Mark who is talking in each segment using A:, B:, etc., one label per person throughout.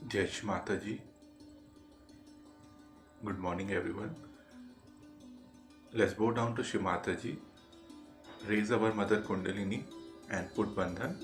A: Jai Shri Mataji. Good morning, everyone. Let's bow down to Shri Mataji, raise our Mother Kundalini, and put Bandhan.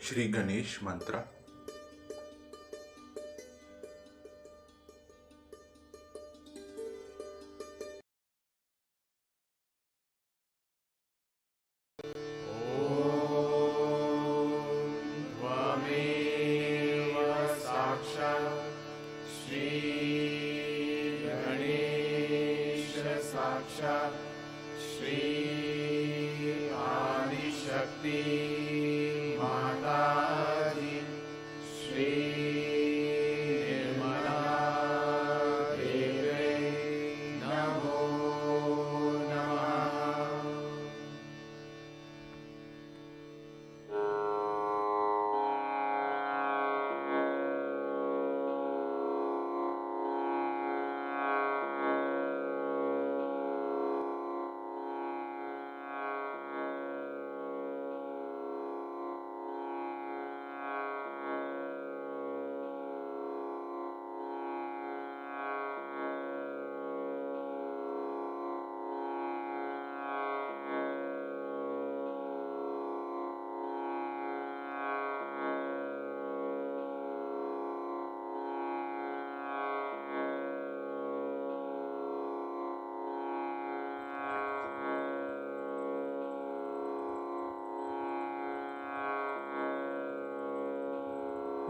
A: Shri Ganesh Mantra.
B: साक्षात् श्री आदिशक्ति माताजी श्री निर्मला देवे नमो नमः।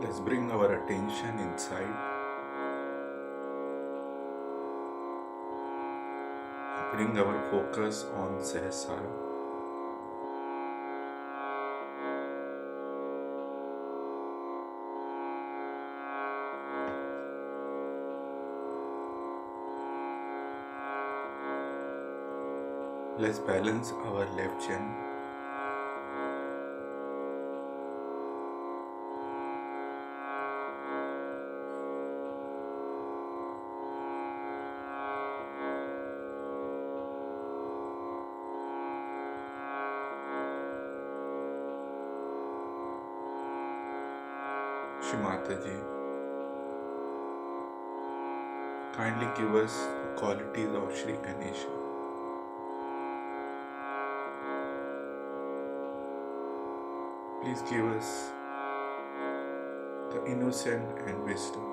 A: Let's bring our attention inside. Bring our focus on Sahasrara. Let's balance our left chin. Shri Mataji, kindly give us the qualities of Shri Ganesha. Please give us the innocent and wisdom.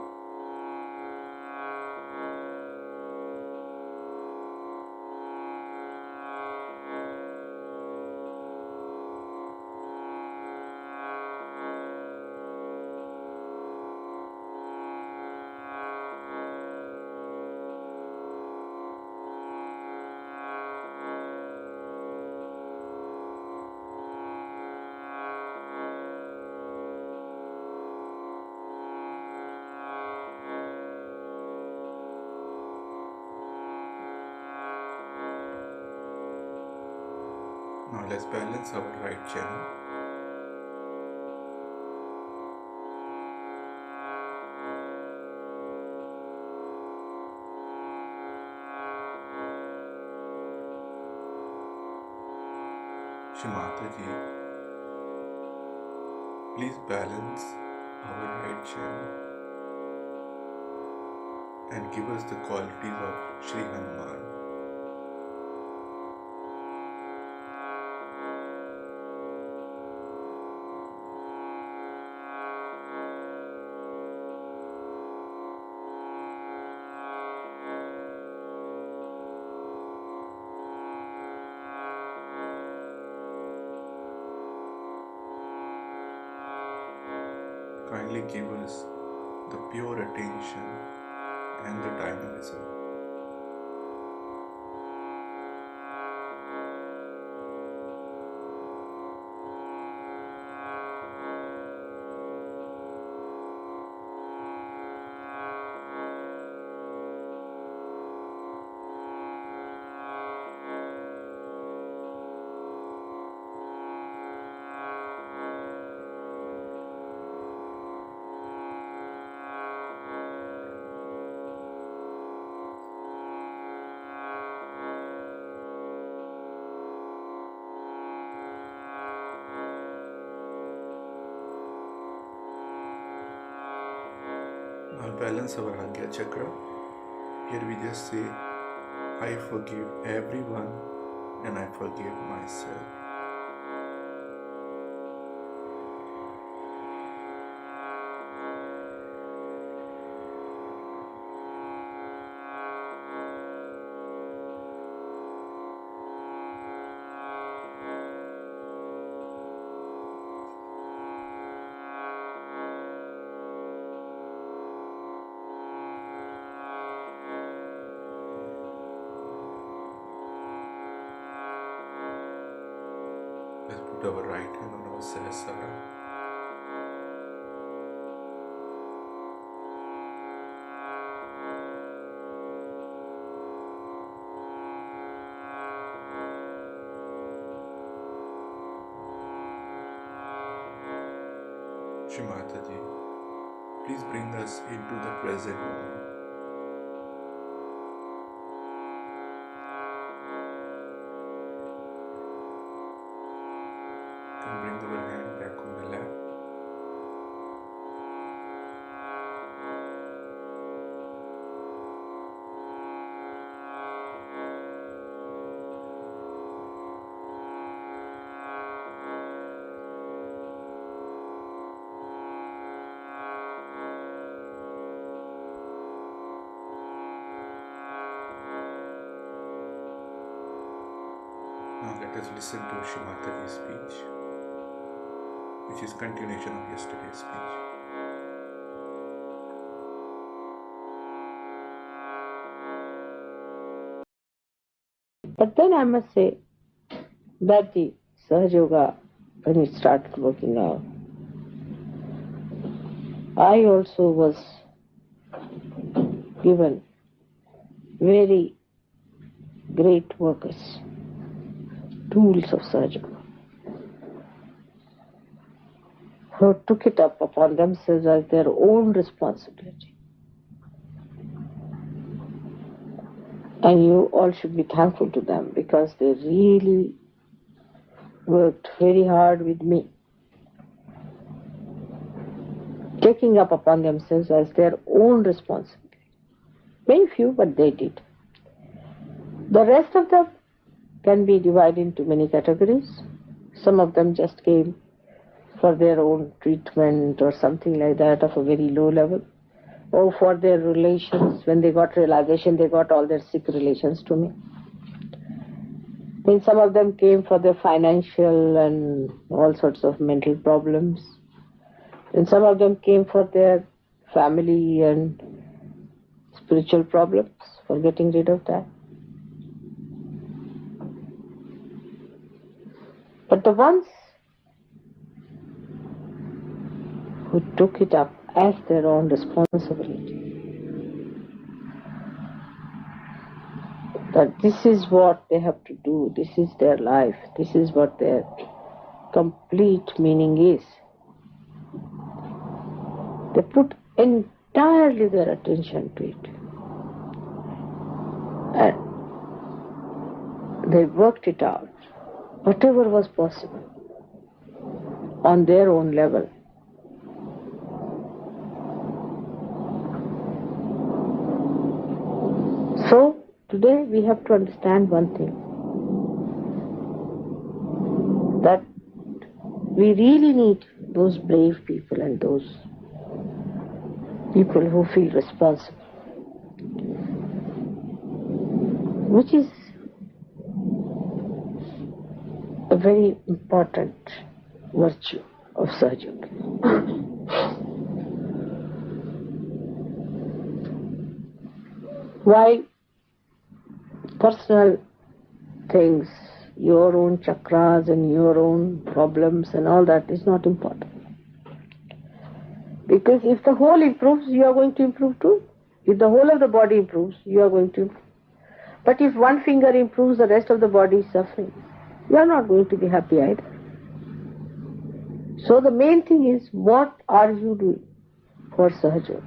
A: Now let's balance our right channel. Shri Mataji, please balance our right channel and give us the qualities of Shri Hanuman. Kindly give us the pure attention and the dynamism. Now balance our Agya chakra. Here we just say, I forgive everyone and I forgive myself. Let's put our right hand on our Sahasrara. Shri Mataji, please bring us into the present moment. And bring our hand back on the lap. Now let us listen to Shri Mataji's speech, which is continuation of yesterday's speech.
C: But then I must say that the Sahaja Yoga, when it started working out, I also was given very great workers, tools of Sahaja Yoga, who took it up upon themselves as their own responsibility. And you all should be thankful to them because they really worked very hard with me, taking up upon themselves as their own responsibility. Very few, but they did. The rest of them can be divided into many categories. Some of them just came for their own treatment or something like that of a very low level, or for their relations. When they got realization, they got all their sick relations to me. Then some of them came for their financial and all sorts of mental problems. Then some of them came for their family and spiritual problems, for getting rid of that. But the ones who took it up as their own responsibility, that this is what they have to do, this is their life, this is what their complete meaning is. They put entirely their attention to it. And they worked it out, whatever was possible, on their own level. So, today we have to understand one thing, that we really need those brave people and those people who feel responsible, which is a very important virtue of Sahaja Yoga. While personal things, your own chakras and your own problems and all that is not important. Because if the whole improves, you are going to improve too. If the whole of the body improves, you are going to improve. But if one finger improves, the rest of the body is suffering. You are not going to be happy either. So the main thing is, what are you doing for Sahaja?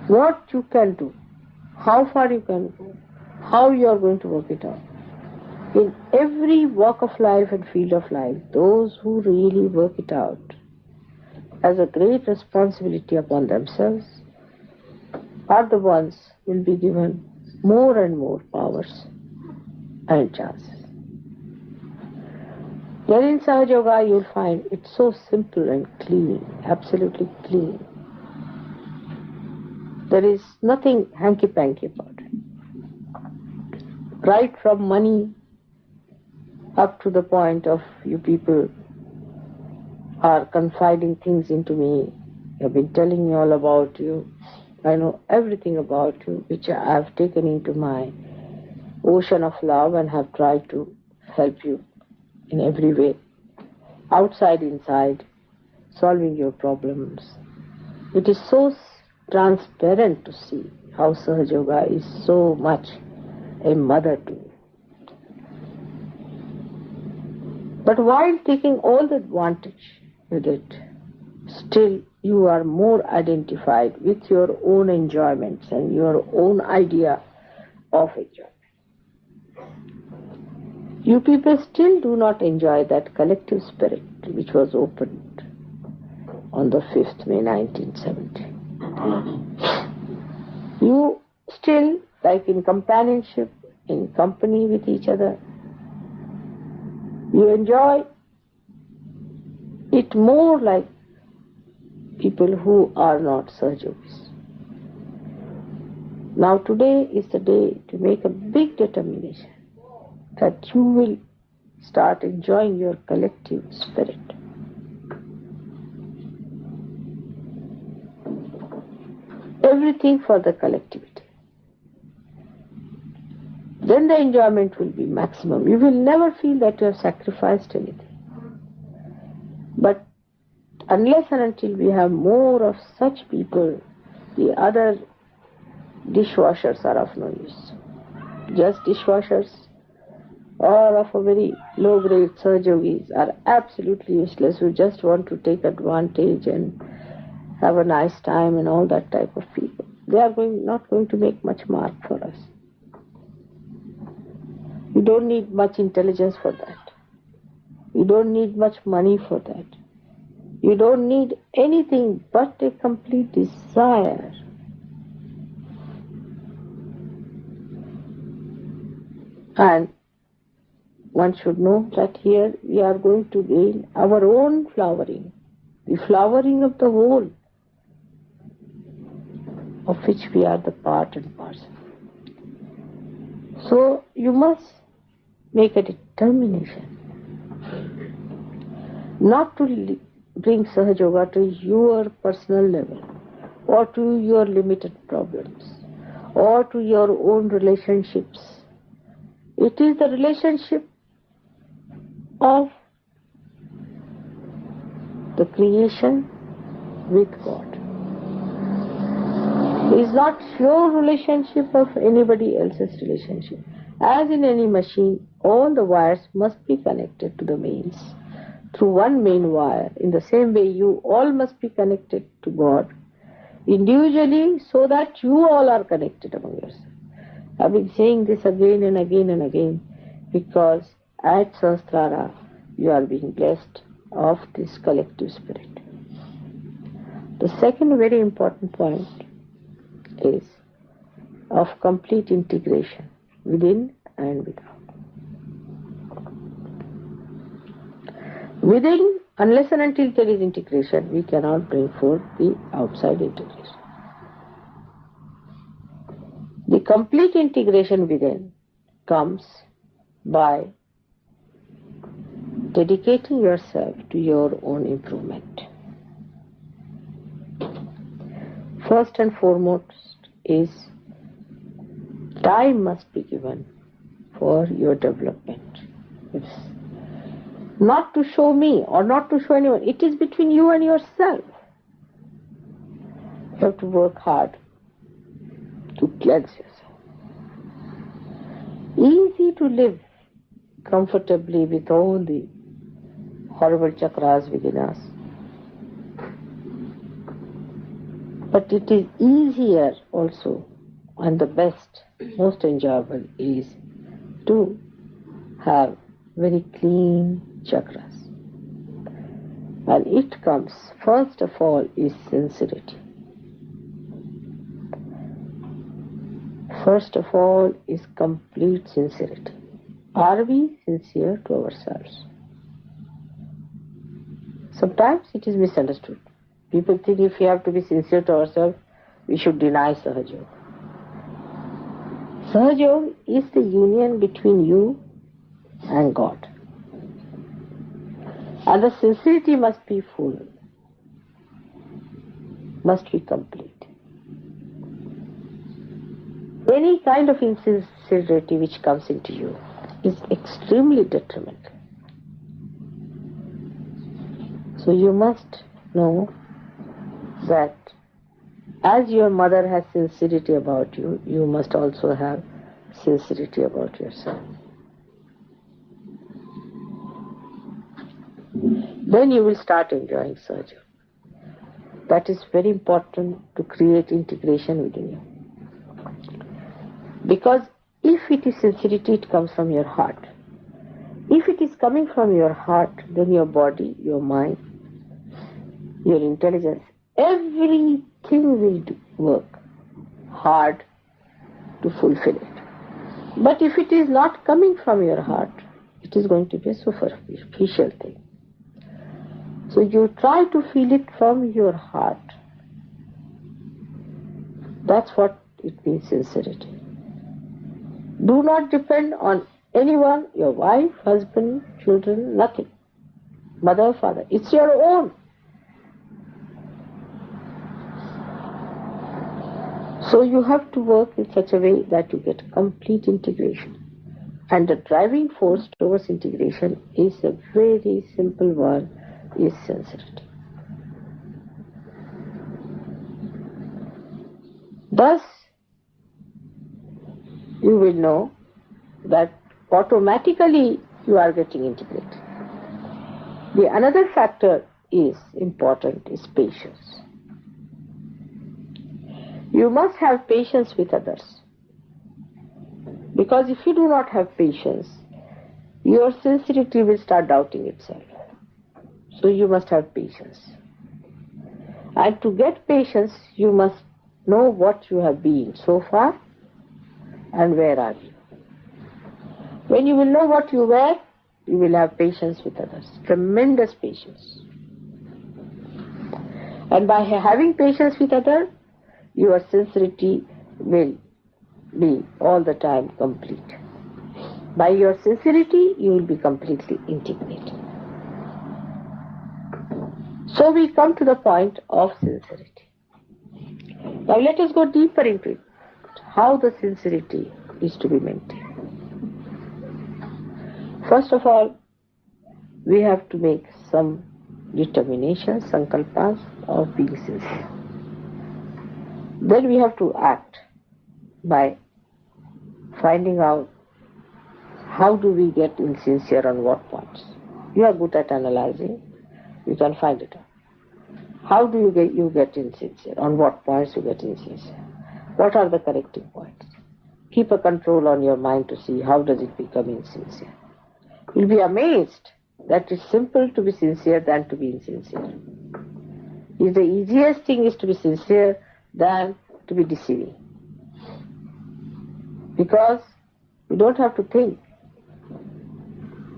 C: What you can do, how far you can go, how you are going to work it out. In every walk of life and field of life, those who really work it out as a great responsibility upon themselves are the ones who will be given more and more powers and chances. Then in Sahaja Yoga you will find it's so simple and clean, absolutely clean. There is nothing hanky-panky about it. Right from money up to the point of you people are confiding things into me. I've been telling me all about you. I know everything about you, which I have taken into my ocean of love and have tried to help you in every way, outside, inside, solving your problems. It is so transparent to see how Sahaja Yoga is so much a mother to you. But while taking all the advantage with it, still you are more identified with your own enjoyments and your own idea of enjoyment. You people still do not enjoy that collective spirit which was opened on the 5th May 1970. You still, like in companionship, in company with each other, you enjoy it more like people who are not Sahajogis. Now today is the day to make a big determination that you will start enjoying your collective spirit. Everything for the collectivity. Then the enjoyment will be maximum. You will never feel that you have sacrificed anything. But unless and until we have more of such people, the other dishwashers are of no use. Just dishwashers or of a very low grade Sahajogis are absolutely useless, who just want to take advantage and have a nice time and all that type of people. They are not going to make much mark for us. You don't need much intelligence for that. You don't need much money for that. You don't need anything but a complete desire. And one should know that here we are going to gain our own flowering, the flowering of the whole, of which we are the part and parcel. So you must make a determination not to bring Sahaja Yoga to your personal level or to your limited problems or to your own relationships. It is the relationship of the creation with God. It is not your relationship of anybody else's relationship. As in any machine, all the wires must be connected to the mains through one main wire. In the same way, you all must be connected to God individually, so that you all are connected among yourselves. I've been saying this again and again and again, because at Sahasrara you are being blessed of this collective spirit. The second very important point is of complete integration within and without. Within, unless and until there is integration, we cannot bring forth the outside integration. The complete integration within comes by dedicating yourself to your own improvement. First and foremost is Time must be given for your development. It's not to show me or not to show anyone. It is between you and yourself. You have to work hard to cleanse yourself. Easy to live comfortably with all the horrible chakras within us. But it is easier also, and the best, most enjoyable is to have very clean chakras. And it comes, first of all, is sincerity. First of all is complete sincerity. Are we sincere to ourselves? Sometimes it is misunderstood. People think if we have to be sincere to ourselves, we should deny Sahaja. Sahaja is the union between you and God. And the sincerity must be full, must be complete. Any kind of insincerity which comes into you is extremely detrimental. So you must know that as your mother has sincerity about you, you must also have sincerity about yourself. Then you will start enjoying Sahaja. That is very important to create integration within you. Because if it is sincerity, it comes from your heart. If it is coming from your heart, then your body, your mind, your intelligence, everything will work hard to fulfill it. But if it is not coming from your heart, it is going to be a superficial thing. So you try to feel it from your heart. That's what it means, sincerity. Do not depend on anyone, your wife, husband, children, nothing. Mother, father. It's your own. So you have to work in such a way that you get complete integration. And the driving force towards integration is a very simple one, is sincerity. Thus, you will know that automatically you are getting integrated. The another factor is important is patience. You must have patience with others. Because if you do not have patience, your sincerity will start doubting itself. So you must have patience. And to get patience, you must know what you have been so far and where are you. When you will know what you were, you will have patience with others. Tremendous patience. And by having patience with others, your sincerity will be all the time complete. By your sincerity, you will be completely integrated. So we come to the point of sincerity. Now let us go deeper into it. How the sincerity is to be maintained. First of all, we have to make some determination, sankalpas of being sincere. Then we have to act by finding out how do we get insincere on what points. You are good at analyzing, you can find it out. How do you get insincere? On what points you get insincere? What are the corrective points? Keep a control on your mind to see how does it become insincere. You'll be amazed that it's simple to be sincere than to be insincere. If the easiest thing is to be sincere than to be deceiving. Because you don't have to think.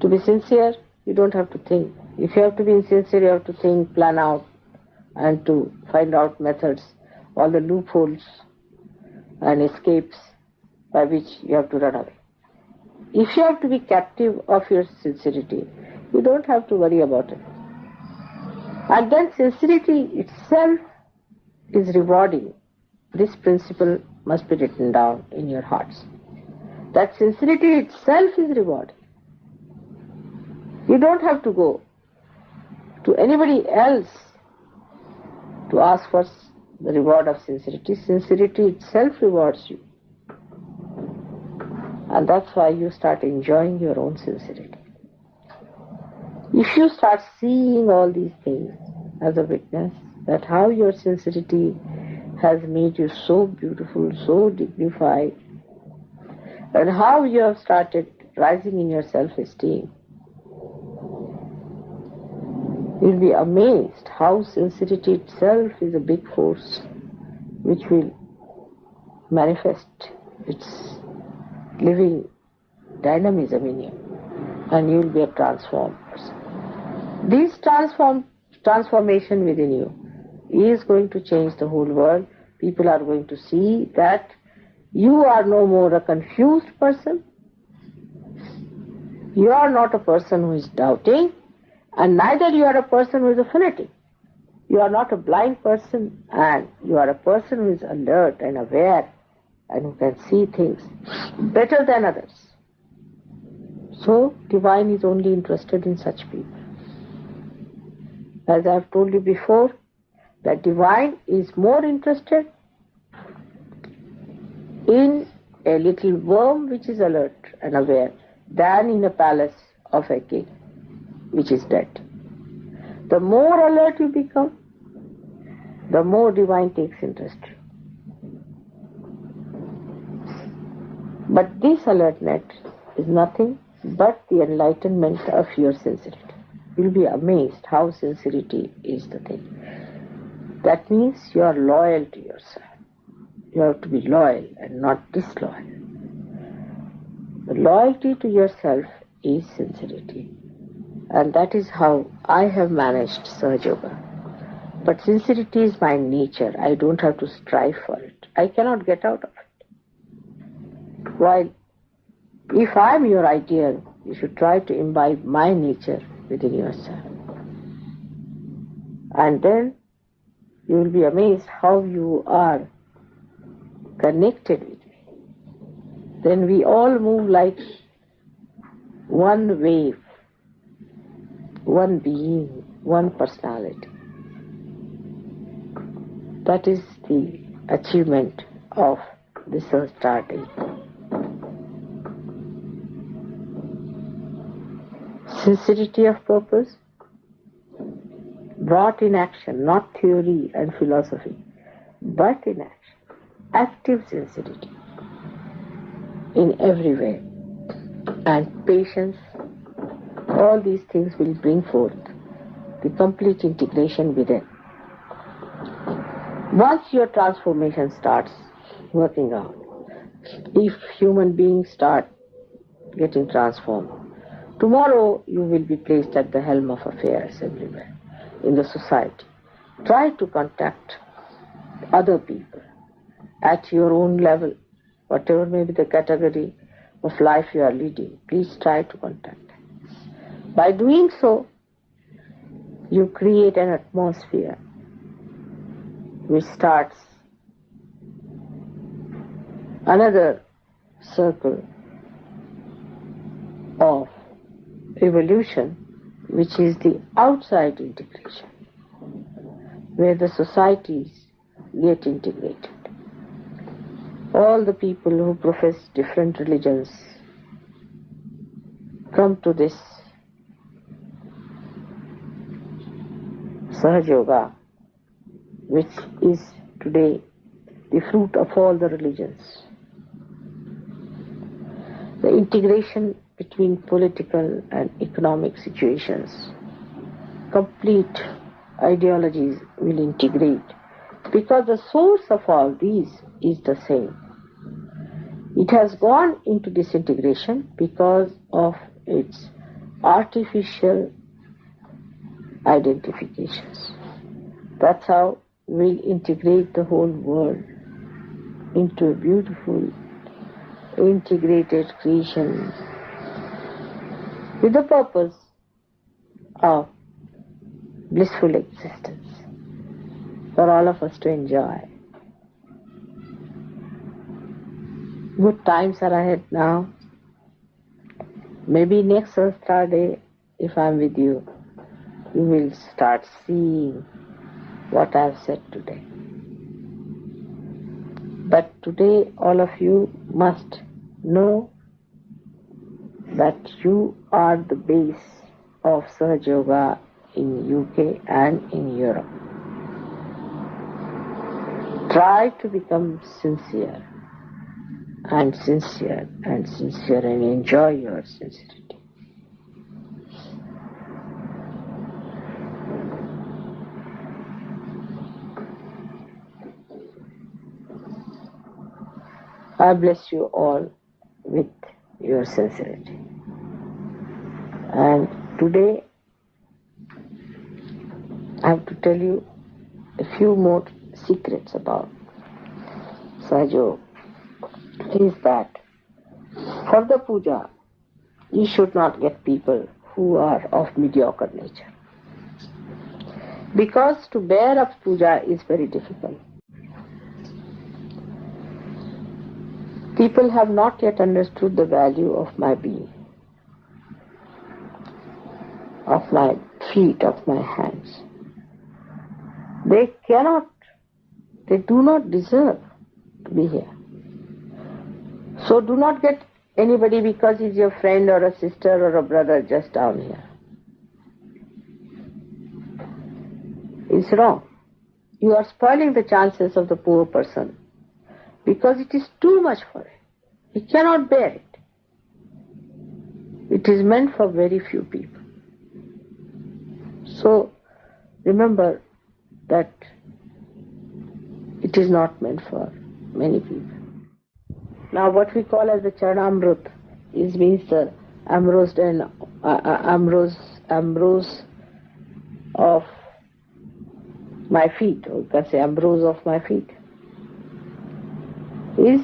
C: To be sincere, you don't have to think. If you have to be insincere, you have to think, plan out, and to find out methods, all the loopholes and escapes by which you have to run away. If you have to be captive of your sincerity, you don't have to worry about it. And then sincerity itself is rewarding. This principle must be written down in your hearts. That sincerity itself is reward. You don't have to go to anybody else to ask for the reward of sincerity. Sincerity itself rewards you. And that's why you start enjoying your own sincerity. If you start seeing all these things as a witness, that how your sincerity has made you so beautiful, so dignified, and how you have started rising in your self-esteem, you'll be amazed how sincerity itself is a big force which will manifest its living dynamism in you, and you'll be a transformed person. This transformation within you is going to change the whole world. People are going to see that you are no more a confused person. You are not a person who is doubting, and neither you are a person who is a fanatic. You are not a blind person, and you are a person who is alert and aware and who can see things better than others. So, divine is only interested in such people. As I have told you before, that divine is more interested in a little worm which is alert and aware than in a palace of a king which is dead. The more alert you become, the more divine takes interest. But this alertness is nothing but the enlightenment of your sincerity. You'll be amazed how sincerity is the thing. That means you are loyal to yourself. You have to be loyal and not disloyal. The loyalty to yourself is sincerity. And that is how I have managed Sahaja Yoga. But sincerity is my nature. I don't have to strive for it. I cannot get out of it. While if I am your ideal, you should try to imbibe my nature within yourself. And then you will be amazed how you are connected with me. Then we all move like one wave, one being, one personality. That is the achievement of this starting. Sincerity of purpose brought in action, not theory and philosophy, but in action. Active sincerity in every way. And patience, all these things will bring forth the complete integration within. Once your transformation starts working out, if human beings start getting transformed, tomorrow you will be placed at the helm of affairs everywhere in the society. Try to contact other people at your own level, whatever may be the category of life you are leading. Please try to contact them. By doing so, you create an atmosphere which starts another circle of evolution, which is the outside integration, where the societies get integrated. All the people who profess different religions come to this Sahaja Yoga, which is today the fruit of all the religions. The integration between political and economic situations, complete ideologies will integrate, because the source of all these is the same. It has gone into disintegration because of its artificial identifications. That's how we integrate the whole world into a beautiful, integrated creation with the purpose of blissful existence for all of us to enjoy. Good times are ahead now. Maybe next Saturday, if I'm with you, you will start seeing what I've said today. But today, all of you must know that you are the base of Sahaja Yoga in UK and in Europe. Try to become sincere and enjoy your sincerity. I bless you all with your sincerity. And today I have to tell you a few more secrets about Sahaja Yoga. Is that for the puja, you should not get people who are of mediocre nature. Because to bear up puja is very difficult. People have not yet understood the value of my being, of my feet, of my hands. They do not deserve to be here. So do not get anybody because he's your friend or a sister or a brother just down here. It's wrong. You are spoiling the chances of the poor person because it is too much for him. He cannot bear it. It is meant for very few people. So remember that it is not meant for many people. Now what we call as the Charanamrut means the ambrose of my feet, or you can say ambrose of my feet, is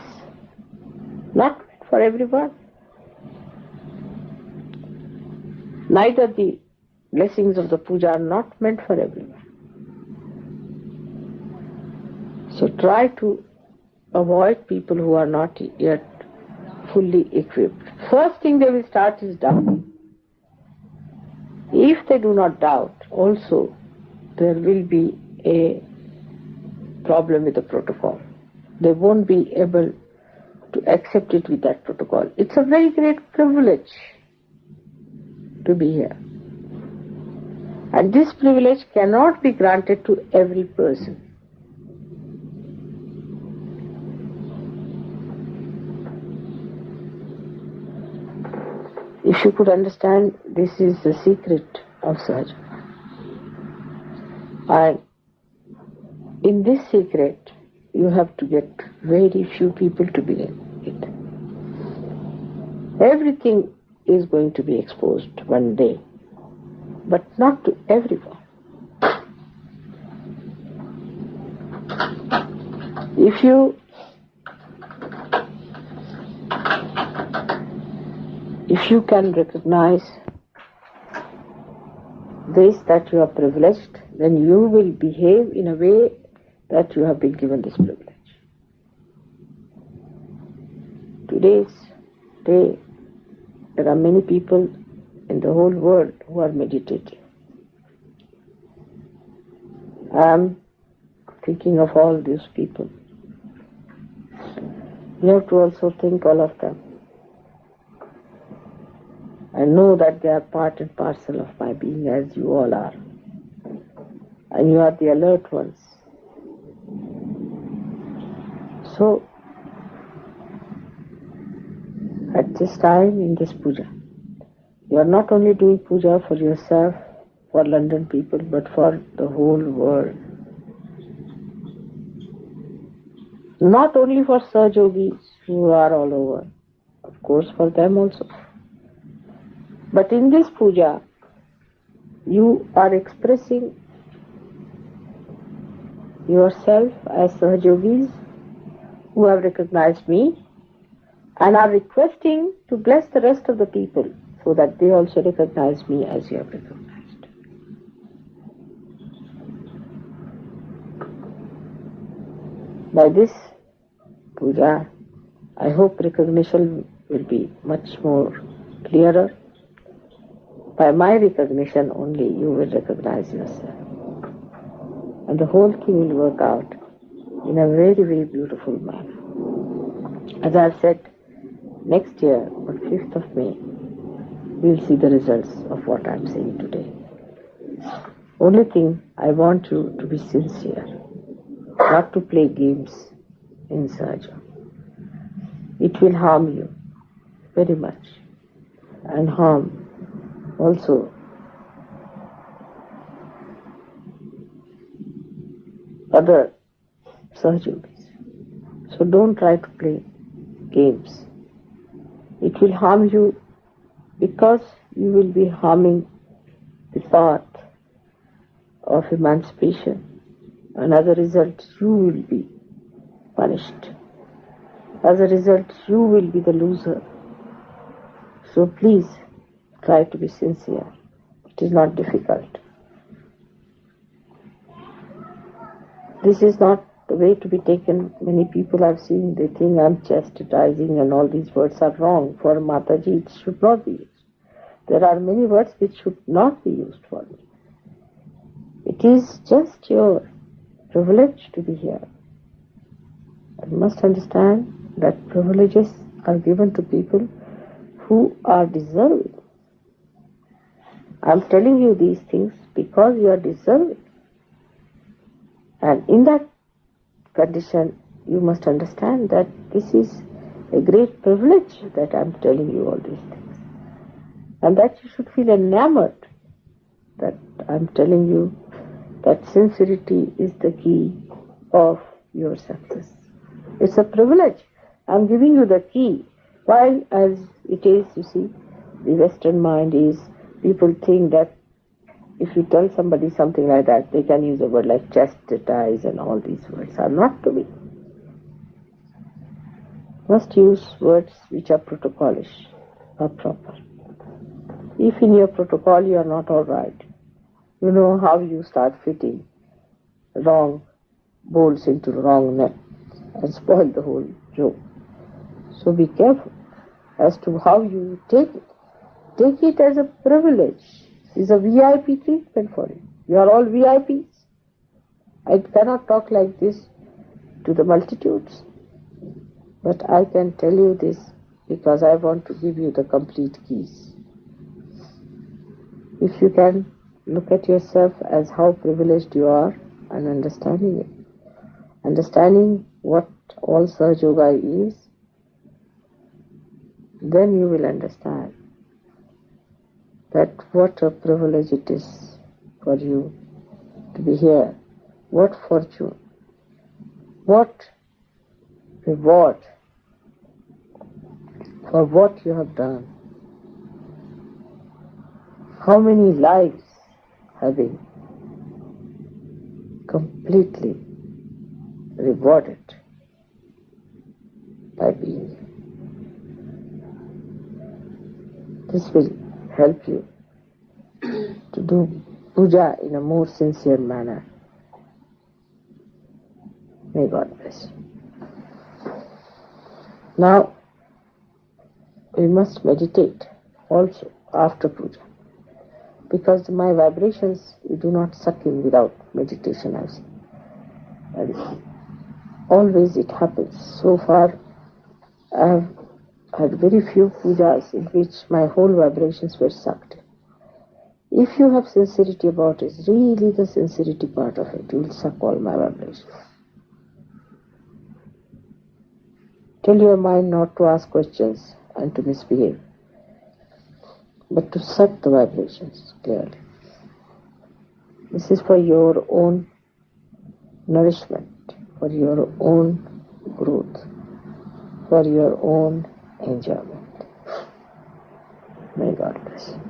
C: not meant for everyone. Neither the blessings of the puja are not meant for everyone. So try to avoid people who are not yet fully equipped. First thing they will start is doubting. If they do not doubt, also there will be a problem with the protocol. They won't be able to accept it with that protocol. It's a very great privilege to be here. And this privilege cannot be granted to every person. If you could understand, this is the secret of Sahaja. And in this secret, you have to get very few people to begin it. Everything is going to be exposed one day, but not to everyone. If you can recognize this, that you are privileged, then you will behave in a way that you have been given this privilege. Today's day, there are many people in the whole world who are meditating. I am thinking of all these people. You have to also think all of them. I know that they are part and parcel of my being, as you all are. And you are the alert ones. So, at this time in this puja, you are not only doing puja for yourself, for London people, but for the whole world. Not only for Sahajogis who are all over, of course for them also. But in this puja, you are expressing yourself as Sahajogis who have recognized me and are requesting to bless the rest of the people so that they also recognize me as you have recognized. By this puja, I hope recognition will be much more clearer. By my recognition only you will recognize yourself. And the whole thing will work out in a very, very beautiful manner. As I've said, next year, on 5th of May, we'll see the results of what I'm saying today. Only thing, I want you to be sincere, not to play games in Sahaja. It will harm you very much and harm also other Sahajogis. So don't try to play games. It will harm you because you will be harming the path of emancipation, and as a result you will be punished. As a result you will be the loser. So please try to be sincere. It is not difficult. This is not the way to be taken. Many people I've seen, they think I'm chastising and all these words are wrong. For Mataji it should not be used. There are many words which should not be used for me. It is just your privilege to be here. You must understand that privileges are given to people who are deserving. I'm telling you these things because you are deserving. And in that condition, you must understand that this is a great privilege that I'm telling you all these things. And that you should feel enamored that I'm telling you that sincerity is the key of your success. It's a privilege. I'm giving you the key. While as it is, you see, the Western mind is, people think that if you tell somebody something like that, they can use a word like chastise, and all these words are not to be. Must use words which are protocolish or proper. If in your protocol you are not all right, you know how you start fitting wrong bolts into wrong nut and spoil the whole joke. So be careful as to how you take it. Take it as a privilege. It's a VIP treatment for you. You are all VIPs. I cannot talk like this to the multitudes, but I can tell you this because I want to give you the complete keys. If you can look at yourself as how privileged you are and understanding it, understanding what all Sahaja Yoga is, then you will understand that what a privilege it is for you to be here. What fortune, what reward for what you have done. How many lives have been completely rewarded by being here. This will help you to do puja in a more sincere manner. May God bless you. Now, we must meditate also after puja, because my vibrations you do not suck in without meditation. And always it happens. So far, I have had very few pujas in which my whole vibrations were sucked. If you have sincerity about it, really the sincerity part of it, you will suck all my vibrations. Tell your mind not to ask questions and to misbehave, but to suck the vibrations clearly. This is for your own nourishment, for your own growth, for your own enjoyment. May God bless you.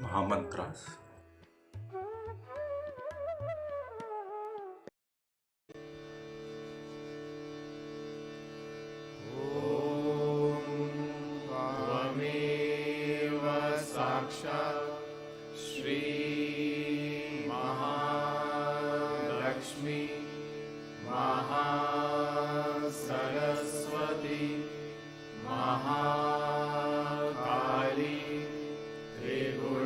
A: Mahamantras.
B: त्वमेव साक्षात् श्री महालक्ष्मी महासरस्वती महाकाली त्रिगुणात्मिका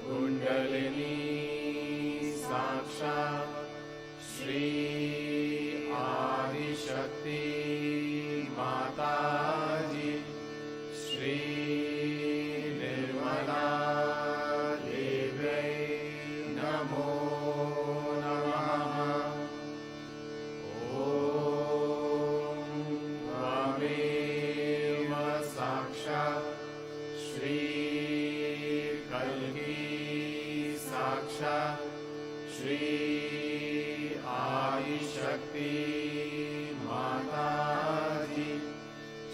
B: कुण्डलिनी साक्षात् श्री आदिशक्ति माताजी श्री निर्मला देव्यै नमो नमः। ॐ त्वमेव साक्षात् श्री कल्की साक्षात् श्री आदिशक्ति माताजी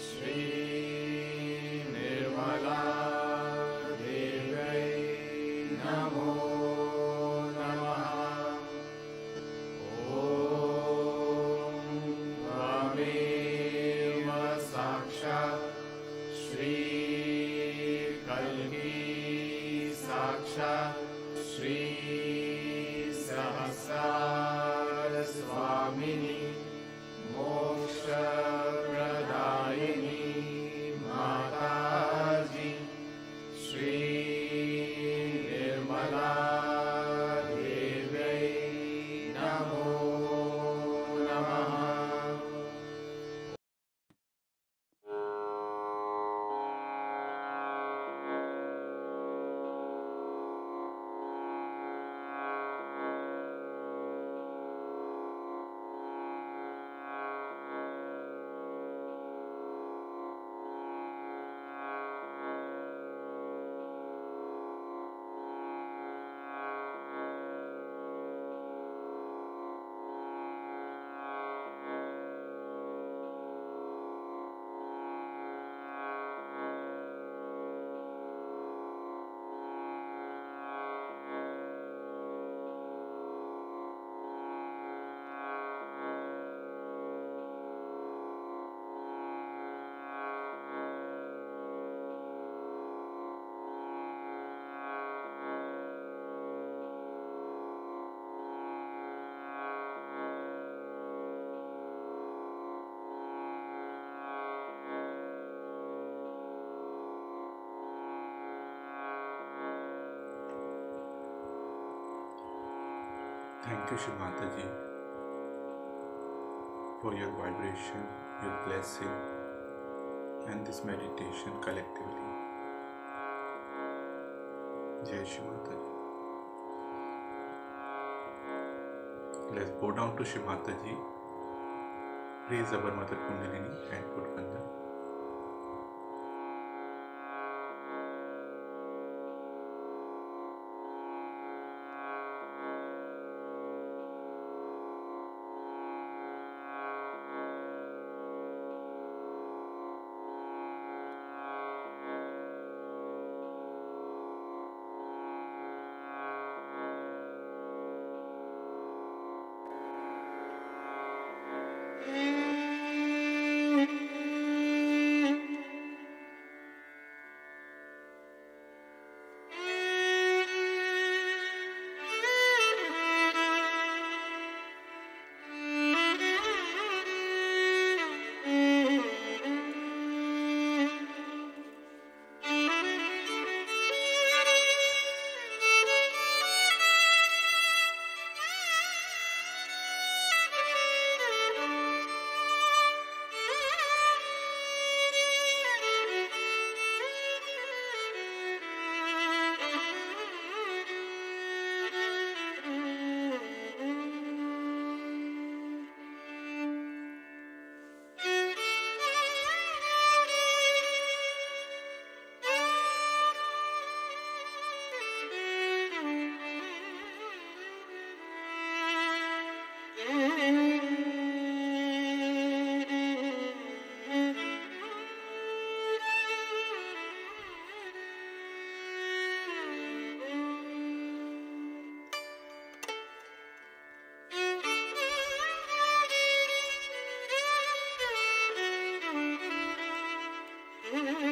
B: श्री निर्मला देव्यै नमो नमः। ॐ त्वमेव साक्षात् श्री कल्की साक्षात् श्री सहस्रार स्वामिनी मोक्षप्रदायिनी माताजी श्री निर्मला देव्यै नमो नमः।
A: Thank you, Shri Mataji, for your vibration, your blessing, and this meditation collectively. Jai Shri Mataji. Let's bow down to Shri Mataji, raise our Mother Kundalini and put Bandhan.
B: Mm-hmm.